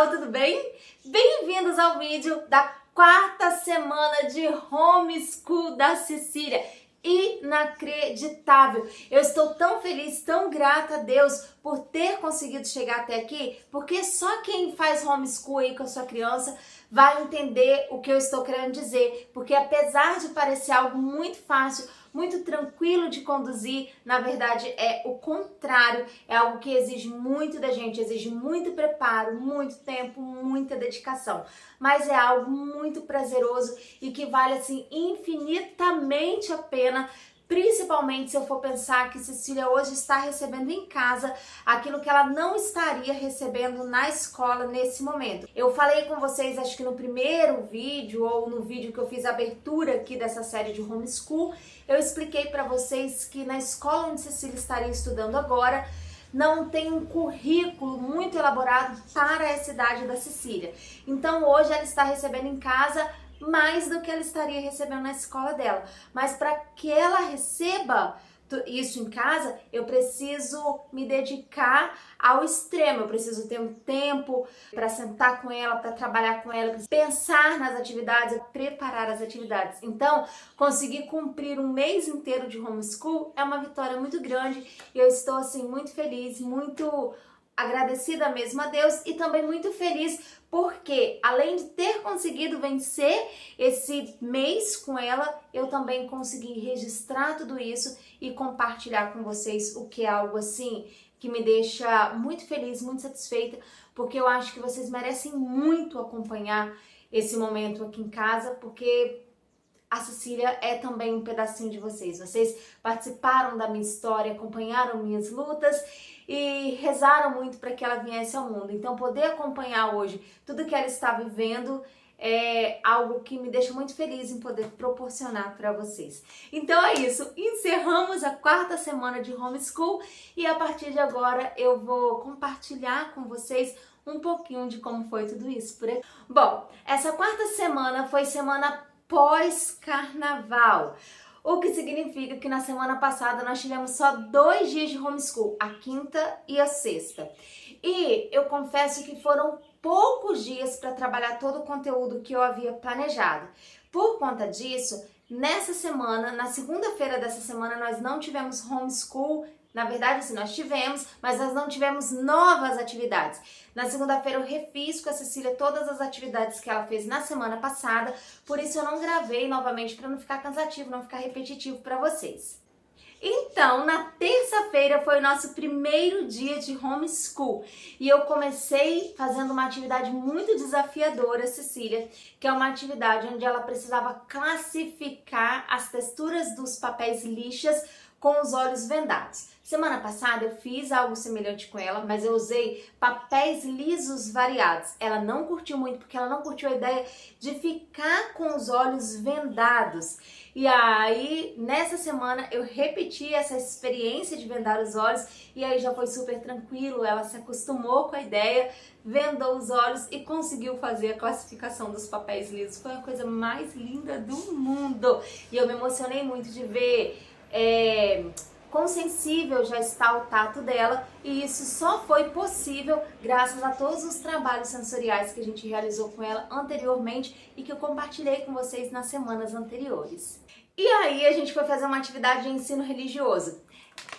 pessoal, tudo bem? Bem-vindos ao vídeo da quarta semana de homeschool da Cecília. Inacreditável! Eu estou tão feliz, tão grata a Deus por ter conseguido chegar até aqui, porque só quem faz homeschool aí com a sua criança vai entender o que eu estou querendo dizer, porque apesar de parecer algo muito fácil, muito tranquilo de conduzir, na verdade é o contrário, é algo que exige muito da gente, exige muito preparo, muito tempo, muita dedicação, mas é algo muito prazeroso e que vale assim infinitamente a pena. Principalmente se eu for pensar que Cecília hoje está recebendo em casa aquilo que ela não estaria recebendo na escola nesse momento. Eu falei com vocês, acho que no primeiro vídeo ou no vídeo que eu fiz a abertura aqui dessa série de homeschool, eu expliquei para vocês que na escola onde Cecília estaria estudando agora, não tem um currículo muito elaborado para essa idade da Cecília. Então hoje ela está recebendo em casa mais do que ela estaria recebendo na escola dela. Mas para que ela receba isso em casa, eu preciso me dedicar ao extremo. Eu preciso ter um tempo para sentar com ela, para trabalhar com ela, pensar nas atividades, preparar as atividades. Então, conseguir cumprir um mês inteiro de homeschool é uma vitória muito grande e eu estou assim muito feliz, muito agradecida mesmo a Deus e também muito feliz porque, além de ter conseguido vencer esse mês com ela, eu também consegui registrar tudo isso e compartilhar com vocês, o que é algo assim que me deixa muito feliz, muito satisfeita, porque eu acho que vocês merecem muito acompanhar esse momento aqui em casa, porque a Cecília é também um pedacinho de vocês. Vocês participaram da minha história, acompanharam minhas lutas e rezaram muito para que ela viesse ao mundo. Então, poder acompanhar hoje tudo que ela está vivendo é algo que me deixa muito feliz em poder proporcionar para vocês. Então é isso, encerramos a quarta semana de homeschool e a partir de agora eu vou compartilhar com vocês um pouquinho de como foi tudo isso por aqui. Bom, essa quarta semana foi semana pós-carnaval, o que significa que na semana passada nós tivemos só 2 dias de homeschool, a quinta e a sexta. E eu confesso que foram poucos dias para trabalhar todo o conteúdo que eu havia planejado. Por conta disso, nessa semana, na segunda-feira dessa semana, nós não tivemos homeschool. Na verdade, sim, nós tivemos, mas nós não tivemos novas atividades. Na segunda-feira eu refiz com a Cecília todas as atividades que ela fez na semana passada, por isso eu não gravei novamente para não ficar cansativo, não ficar repetitivo para vocês. Então, na terça-feira foi o nosso primeiro dia de homeschool e eu comecei fazendo uma atividade muito desafiadora, Cecília, que é uma atividade onde ela precisava classificar as texturas dos papéis lixas com os olhos vendados. Semana passada eu fiz algo semelhante com ela, mas eu usei papéis lisos variados. Ela não curtiu muito porque ela não curtiu a ideia de ficar com os olhos vendados. E aí, nessa semana, eu repeti essa experiência de vendar os olhos e aí já foi super tranquilo, ela se acostumou com a ideia, vendou os olhos e conseguiu fazer a classificação dos papéis lisos. Foi a coisa mais linda do mundo e eu me emocionei muito de ver quão sensível já está o tato dela e isso só foi possível graças a todos os trabalhos sensoriais que a gente realizou com ela anteriormente e que eu compartilhei com vocês nas semanas anteriores. E aí a gente foi fazer uma atividade de ensino religioso.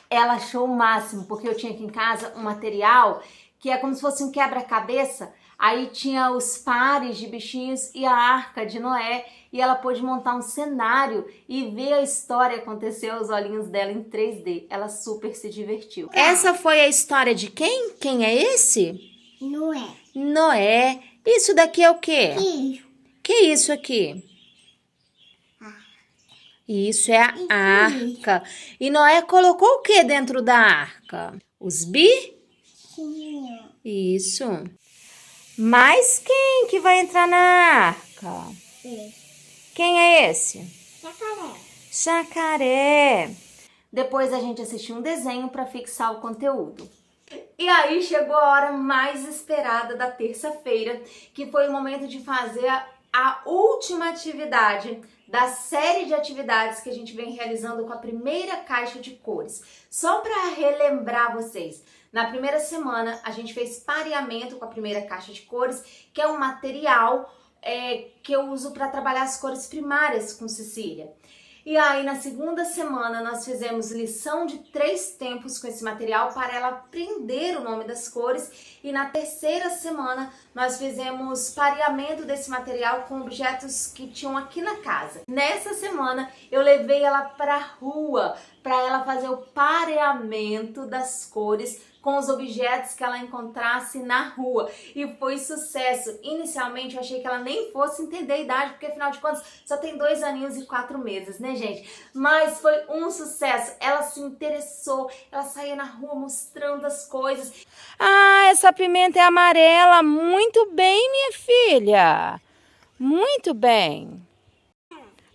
Ela achou o máximo, porque eu tinha aqui em casa um material que é como se fosse um quebra-cabeça. Aí tinha os pares de bichinhos e a arca de Noé e ela pôde montar um cenário e ver a história acontecer aos olhinhos dela em 3D. Ela super se divertiu. Essa foi a história de quem? Quem é esse? Noé. Noé. Isso daqui é o quê? Isso. Que é isso aqui? Isso é a arca. E Noé colocou o que dentro da arca? Os Sim. Isso. Mas quem que vai entrar na arca? Quem é esse? Jacaré. Jacaré. Depois a gente assistiu um desenho para fixar o conteúdo. E aí chegou a hora mais esperada da terça-feira, que foi o momento de fazer a última atividade da série de atividades que a gente vem realizando com a primeira caixa de cores. Só para relembrar vocês, na primeira semana a gente fez pareamento com a primeira caixa de cores, que é um material que eu uso para trabalhar as cores primárias com Cecília. E aí, na segunda semana, nós fizemos lição de 3 tempos com esse material para ela aprender o nome das cores. E na terceira semana, nós fizemos pareamento desse material com objetos que tinham aqui na casa. Nessa semana, eu levei ela para a rua para ela fazer o pareamento das cores com os objetos que ela encontrasse na rua. E foi sucesso. Inicialmente eu achei que ela nem fosse entender a idade, porque afinal de contas só tem 2 aninhos e 4 meses, né, gente? Mas foi um sucesso. Ela se interessou, ela saía na rua mostrando as coisas. Ah, essa pimenta é amarela. Muito bem, minha filha. Muito bem.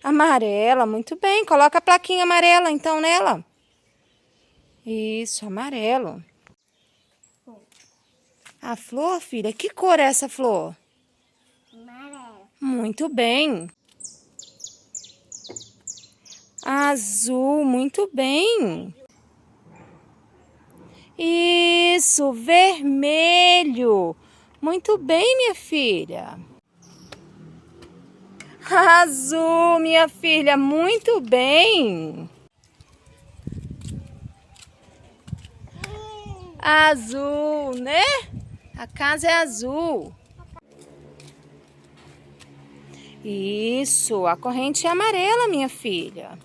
Amarela, muito bem. Coloca a plaquinha amarela então nela. Isso, amarelo. A flor, filha, que cor é essa flor? Amarelo. Muito bem. Azul, muito bem. Isso, vermelho. Muito bem, minha filha. Azul, minha filha, muito bem. Azul, né? A casa é azul. Isso, a corrente é amarela, minha filha.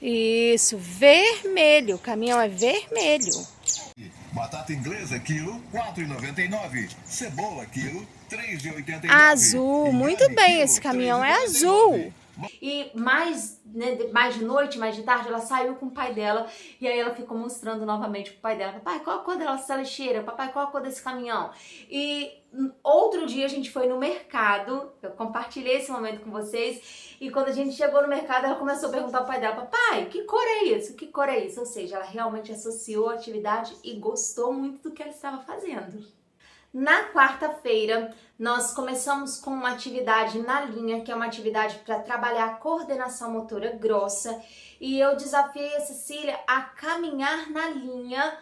Isso, vermelho. O caminhão é vermelho. Batata inglesa, quilo, R$ 4,99. Cebola, quilo, R$ 3,89. Azul, muito bem, esse caminhão é azul. E mais de noite, mais de tarde, ela saiu com o pai dela e aí ela ficou mostrando novamente pro pai dela: papai, qual a cor dessa lixeira? Papai, qual a cor desse caminhão? E outro dia a gente foi no mercado, eu compartilhei esse momento com vocês, e quando a gente chegou no mercado ela começou a perguntar ao pai dela: papai, que cor é isso? Que cor é isso? Ou seja, ela realmente associou a atividade e gostou muito do que ela estava fazendo. Na quarta-feira, nós começamos com uma atividade na linha, que é uma atividade para trabalhar a coordenação motora grossa, e eu desafiei a Cecília a caminhar na linha,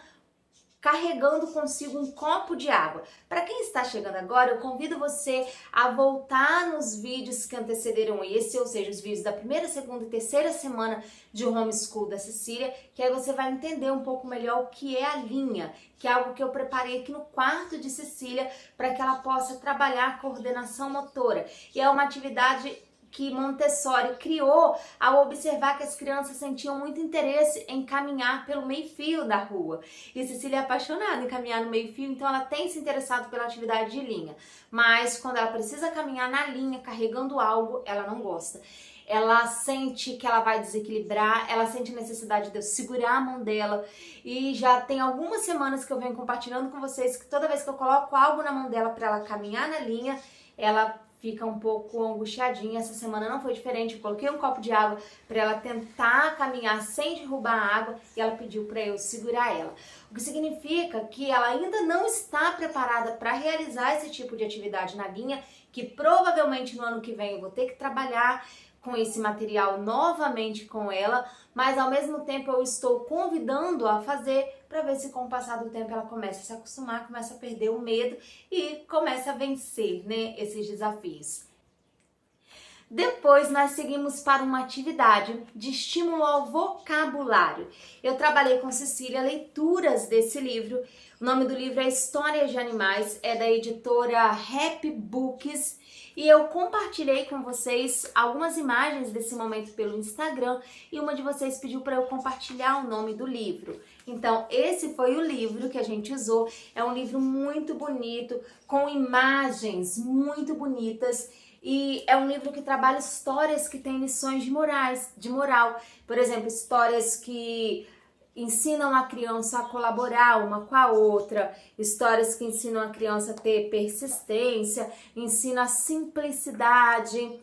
carregando consigo um copo de água. Para quem está chegando agora, eu convido você a voltar nos vídeos que antecederam esse, ou seja, os vídeos da primeira, segunda e terceira semana de homeschool da Cecília, que aí você vai entender um pouco melhor o que é a linha, que é algo que eu preparei aqui no quarto de Cecília para que ela possa trabalhar a coordenação motora. E é uma atividade que Montessori criou ao observar que as crianças sentiam muito interesse em caminhar pelo meio-fio da rua. E Cecília é apaixonada em caminhar no meio-fio, então ela tem se interessado pela atividade de linha. Mas quando ela precisa caminhar na linha, carregando algo, ela não gosta. Ela sente que ela vai desequilibrar, ela sente a necessidade de eu segurar a mão dela. E já tem algumas semanas que eu venho compartilhando com vocês que toda vez que eu coloco algo na mão dela para ela caminhar na linha, ela fica um pouco angustiadinha. Essa semana não foi diferente, eu coloquei um copo de água para ela tentar caminhar sem derrubar a água e ela pediu para eu segurar ela. O que significa que ela ainda não está preparada para realizar esse tipo de atividade na linha, que provavelmente no ano que vem eu vou ter que trabalhar com esse material novamente com ela, mas ao mesmo tempo eu estou convidando-a a fazer para ver se com o passar do tempo ela começa a se acostumar, começa a perder o medo e começa a vencer, né, esses desafios. Depois nós seguimos para uma atividade de estímulo ao vocabulário. Eu trabalhei com Cecília leituras desse livro. O nome do livro é Histórias de Animais, é da editora Happy Books. E eu compartilhei com vocês algumas imagens desse momento pelo Instagram e uma de vocês pediu para eu compartilhar o nome do livro. Então, esse foi o livro que a gente usou. É um livro muito bonito, com imagens muito bonitas. E é um livro que trabalha histórias que têm lições de moral. Por exemplo, histórias que ensinam a criança a colaborar uma com a outra, histórias que ensinam a criança a ter persistência, ensinam a simplicidade.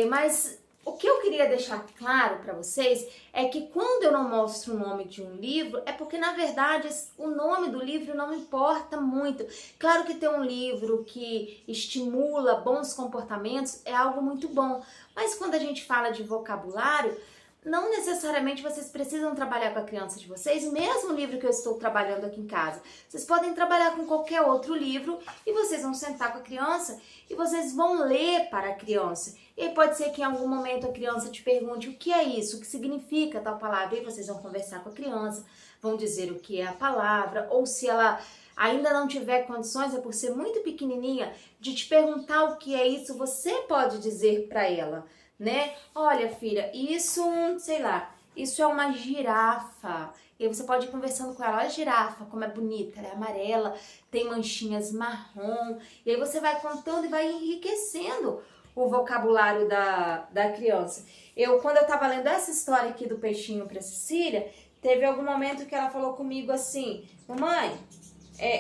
Mas O que eu queria deixar claro para vocês é que quando eu não mostro o nome de um livro, é porque na verdade o nome do livro não importa muito. Claro que ter um livro que estimula bons comportamentos é algo muito bom, mas quando a gente fala de vocabulário, não necessariamente vocês precisam trabalhar com a criança de vocês, mesmo o livro que eu estou trabalhando aqui em casa. Vocês podem trabalhar com qualquer outro livro e vocês vão sentar com a criança e vocês vão ler para a criança. E aí pode ser que em algum momento a criança te pergunte o que é isso, o que significa tal palavra, e vocês vão conversar com a criança, vão dizer o que é a palavra, ou se ela ainda não tiver condições, é por ser muito pequenininha, de te perguntar o que é isso, você pode dizer para ela, né? Olha, filha, isso, sei lá, isso é uma girafa. E aí você pode ir conversando com ela, olha a girafa, como é bonita, ela é amarela, tem manchinhas marrom. E aí você vai contando e vai enriquecendo o vocabulário da criança. Quando eu tava lendo essa história aqui do peixinho pra Cecília, teve algum momento que ela falou comigo assim, mamãe,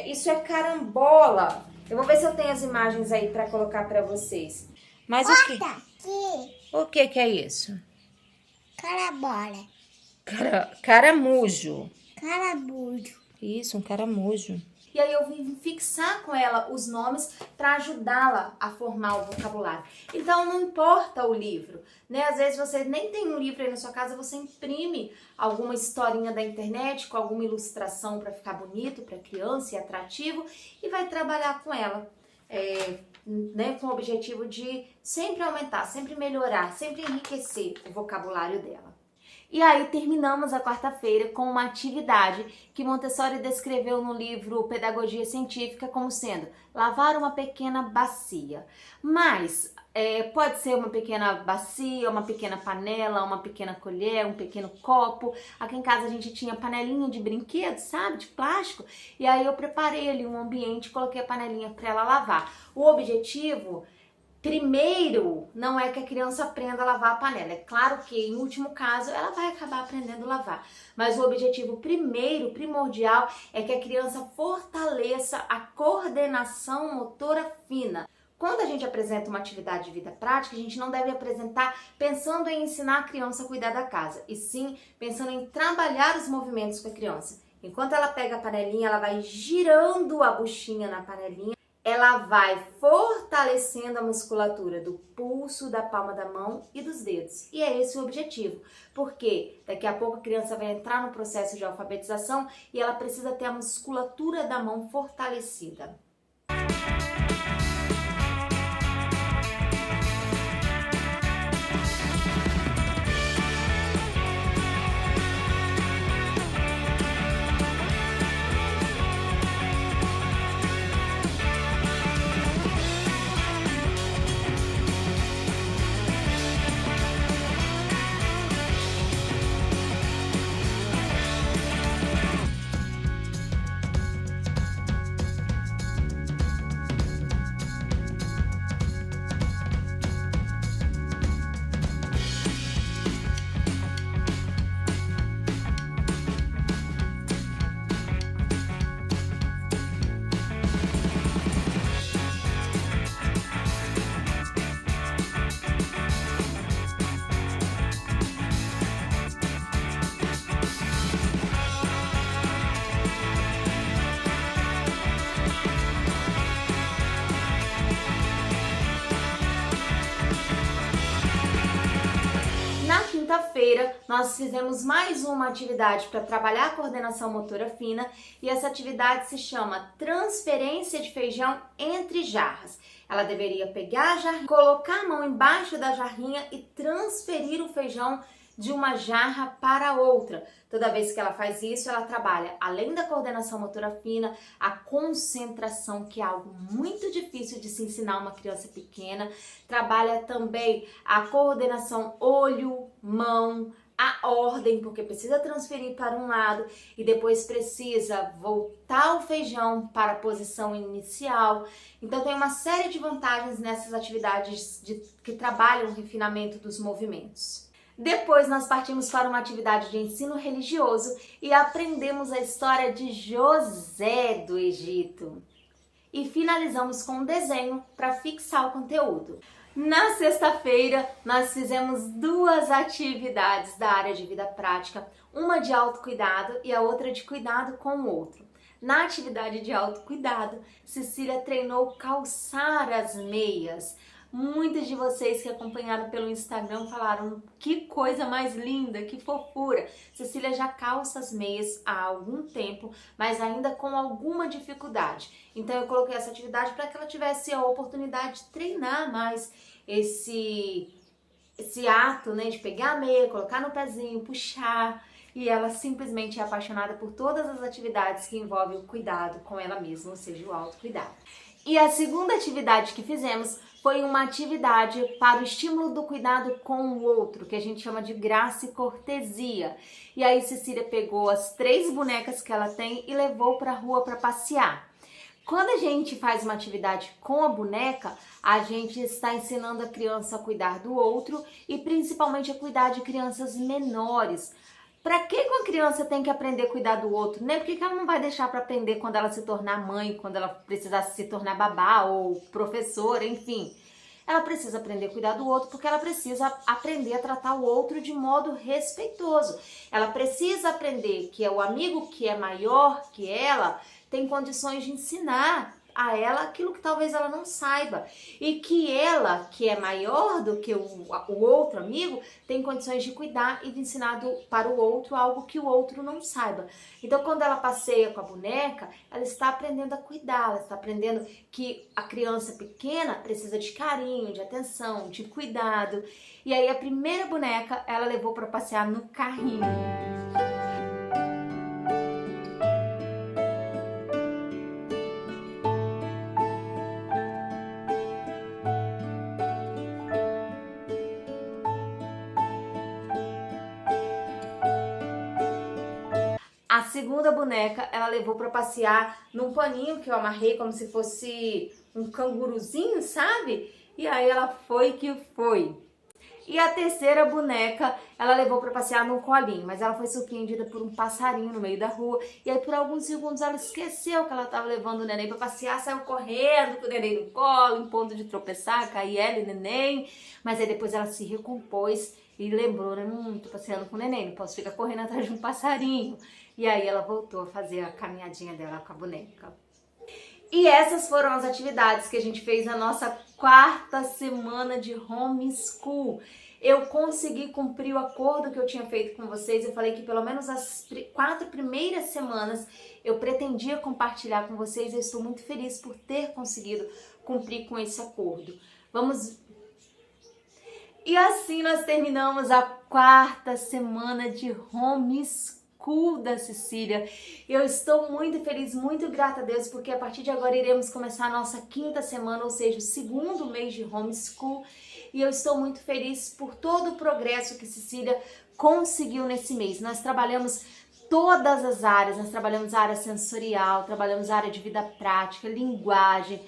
isso é carambola. Eu vou ver se eu tenho as imagens aí pra colocar pra vocês. Mas o que é isso? Carabola. Caramujo. Carabujo. Isso, um caramujo. E aí eu vim fixar com ela os nomes para ajudá-la a formar o vocabulário. Então não importa o livro, né? Às vezes você nem tem um livro aí na sua casa, você imprime alguma historinha da internet com alguma ilustração para ficar bonito para criança e atrativo e vai trabalhar com ela, né? Com o objetivo de sempre aumentar, sempre melhorar, sempre enriquecer o vocabulário dela. E aí terminamos a quarta-feira com uma atividade que Montessori descreveu no livro Pedagogia Científica como sendo lavar uma pequena bacia. Mas pode ser uma pequena bacia, uma pequena panela, uma pequena colher, um pequeno copo. Aqui em casa a gente tinha panelinha de brinquedo, sabe, de plástico. E aí eu preparei ali um ambiente, coloquei a panelinha para ela lavar. O objetivo primeiro, não é que a criança aprenda a lavar a panela. É claro que, em último caso, ela vai acabar aprendendo a lavar. Mas o objetivo primeiro, primordial, é que a criança fortaleça a coordenação motora fina. Quando a gente apresenta uma atividade de vida prática, a gente não deve apresentar pensando em ensinar a criança a cuidar da casa, e sim pensando em trabalhar os movimentos com a criança. Enquanto ela pega a panelinha, ela vai girando a buchinha na panelinha, ela vai fortalecendo a musculatura do pulso, da palma da mão e dos dedos. E é esse o objetivo, porque daqui a pouco a criança vai entrar no processo de alfabetização e ela precisa ter a musculatura da mão fortalecida. Quinta-feira, nós fizemos mais uma atividade para trabalhar a coordenação motora fina e essa atividade se chama transferência de feijão entre jarras. Ela deveria pegar a jarrinha, colocar a mão embaixo da jarrinha e transferir o feijão de uma jarra para outra. Toda vez que ela faz isso, ela trabalha, além da coordenação motora fina, a concentração, que é algo muito difícil de se ensinar a uma criança pequena. Trabalha também a coordenação olho, mão, a ordem, porque precisa transferir para um lado e depois precisa voltar o feijão para a posição inicial. Então tem uma série de vantagens nessas atividades que trabalham o refinamento dos movimentos. Depois nós partimos para uma atividade de ensino religioso e aprendemos a história de José do Egito. E finalizamos com um desenho para fixar o conteúdo. Na sexta-feira, nós fizemos duas atividades da área de vida prática, uma de autocuidado e a outra de cuidado com o outro. Na atividade de autocuidado, Cecília treinou calçar as meias. Muitos de vocês que acompanharam pelo Instagram falaram que coisa mais linda, que fofura. Cecília já calça as meias há algum tempo, mas ainda com alguma dificuldade. Então eu coloquei essa atividade para que ela tivesse a oportunidade de treinar mais esse ato, né, de pegar a meia, colocar no pezinho, puxar. E ela simplesmente é apaixonada por todas as atividades que envolvem o cuidado com ela mesma, ou seja, o autocuidado. E a segunda atividade que fizemos foi uma atividade para o estímulo do cuidado com o outro, que a gente chama de graça e cortesia. E aí Cecília pegou as 3 bonecas que ela tem e levou para a rua para passear. Quando a gente faz uma atividade com a boneca, a gente está ensinando a criança a cuidar do outro e principalmente a cuidar de crianças menores. Para que uma criança tem que aprender a cuidar do outro? Né? Por que ela não vai deixar para aprender quando ela se tornar mãe, quando ela precisar se tornar babá ou professora, enfim. Ela precisa aprender a cuidar do outro porque ela precisa aprender a tratar o outro de modo respeitoso. Ela precisa aprender que é o amigo que é maior que ela tem condições de ensinar a ela aquilo que talvez ela não saiba. E que ela, que é maior do que o outro amigo, tem condições de cuidar e de ensinar para o outro algo que o outro não saiba. Então, quando ela passeia com a boneca, ela está aprendendo a cuidar, ela está aprendendo que a criança pequena precisa de carinho, de atenção, de cuidado. E aí, a primeira boneca, ela levou para passear no carrinho. A segunda boneca, ela levou para passear num paninho que eu amarrei como se fosse um canguruzinho, sabe? E aí ela foi que foi. E a terceira boneca, ela levou para passear num colinho, mas ela foi surpreendida por um passarinho no meio da rua. E aí por alguns segundos ela esqueceu que ela estava levando o neném para passear, saiu correndo com o neném no colo, em ponto de tropeçar, cair ela e o neném. Mas aí depois ela se recompôs e lembrou, né? Tô passeando com o neném, não posso ficar correndo atrás de um passarinho. E aí ela voltou a fazer a caminhadinha dela com a boneca. E essas foram as atividades que a gente fez na nossa 4ª semana de homeschool. Eu consegui cumprir o acordo que eu tinha feito com vocês. Eu falei que pelo menos as 4 primeiras semanas eu pretendia compartilhar com vocês. Eu estou muito feliz por ter conseguido cumprir com esse acordo. E assim nós terminamos a 4ª semana de homeschool da Cecília. Eu estou muito feliz, muito grata a Deus, porque a partir de agora iremos começar a nossa 5ª semana, ou seja, o 2º mês de homeschool. E eu estou muito feliz por todo o progresso que Cecília conseguiu nesse mês. Nós trabalhamos todas as áreas, nós trabalhamos a área sensorial, trabalhamos a área de vida prática, linguagem,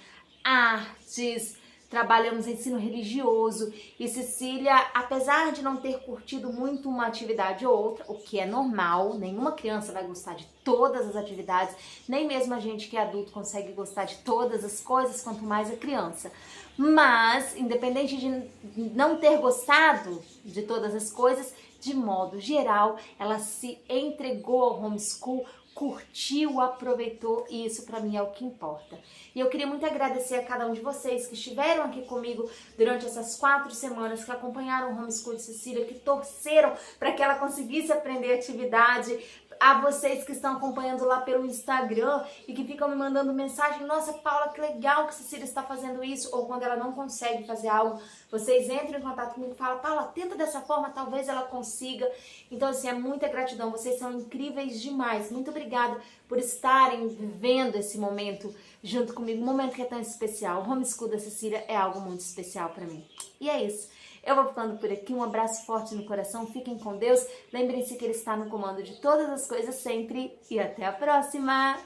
artes, trabalhamos ensino religioso e Cecília, apesar de não ter curtido muito uma atividade ou outra, o que é normal, nenhuma criança vai gostar de todas as atividades, nem mesmo a gente que é adulto consegue gostar de todas as coisas, quanto mais a criança. Mas, independente de não ter gostado de todas as coisas, de modo geral, ela se entregou ao homeschool, curtiu, aproveitou e isso pra mim é o que importa. E eu queria muito agradecer a cada um de vocês que estiveram aqui comigo durante essas 4 semanas, que acompanharam o homeschool de Cecília, que torceram para que ela conseguisse aprender atividade, a vocês que estão acompanhando lá pelo Instagram e que ficam me mandando mensagem: nossa, Paula, que legal que Cecília está fazendo isso, ou quando ela não consegue fazer algo, vocês entram em contato comigo e falam: Paula, tenta dessa forma, talvez ela consiga. Então, assim, é muita gratidão, vocês são incríveis demais. Muito obrigada por estarem vivendo esse momento junto comigo, um momento que é tão especial. O homeschool da Cecília é algo muito especial para mim. E é isso. Eu vou ficando por aqui, um abraço forte no coração, fiquem com Deus, lembrem-se que Ele está no comando de todas as coisas sempre e até a próxima!